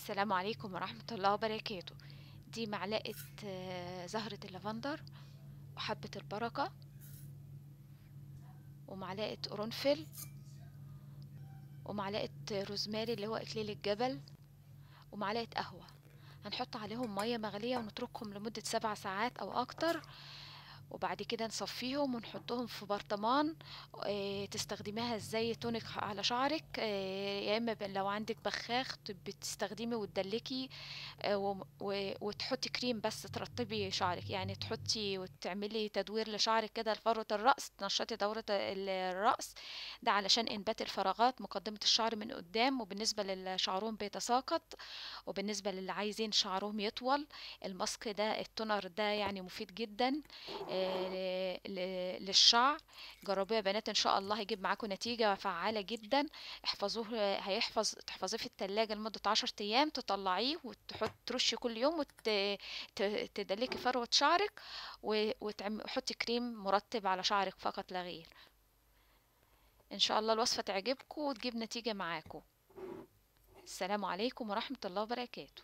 السلام عليكم ورحمة الله وبركاته. دي معلقة زهرة اللافندر، وحبة البركة، ومعلقة قرنفل، ومعلقة روزماري اللي هو إكليل الجبل، ومعلقة قهوة. هنحط عليهم مية مغلية ونتركهم لمدة 7 ساعات أو أكتر، وبعد كده نصفيهم ونحطهم في برطمان. تستخدميها ازاي تونيك على شعرك، يا اما لو عندك بخاخ بتستخدمي وتدلكي، وتحطي كريم بس ترطبي شعرك، يعني تحطي وتعملي تدوير لشعرك كده لفروة الرأس، تنشطي دورة الرأس. ده علشان إنبات الفراغات مقدمة الشعر من قدام، وبالنسبة للي شعرهم بيتساقط، وبالنسبة للي عايزين شعرهم يطول. الماسك ده التونر ده يعني مفيد جدا للشعر. جربوه يا بنات، ان شاء الله هيجيب معاكم نتيجة فعالة جدا. احفظوه، تحفظيه في التلاجة لمدة 10 ايام، تطلعيه وتحط ترشي كل يوم وتدلكي فروة شعرك، وحطي كريم مرطب على شعرك فقط لا غير. ان شاء الله الوصفة تعجبكم وتجيب نتيجة معاكم. السلام عليكم ورحمة الله وبركاته.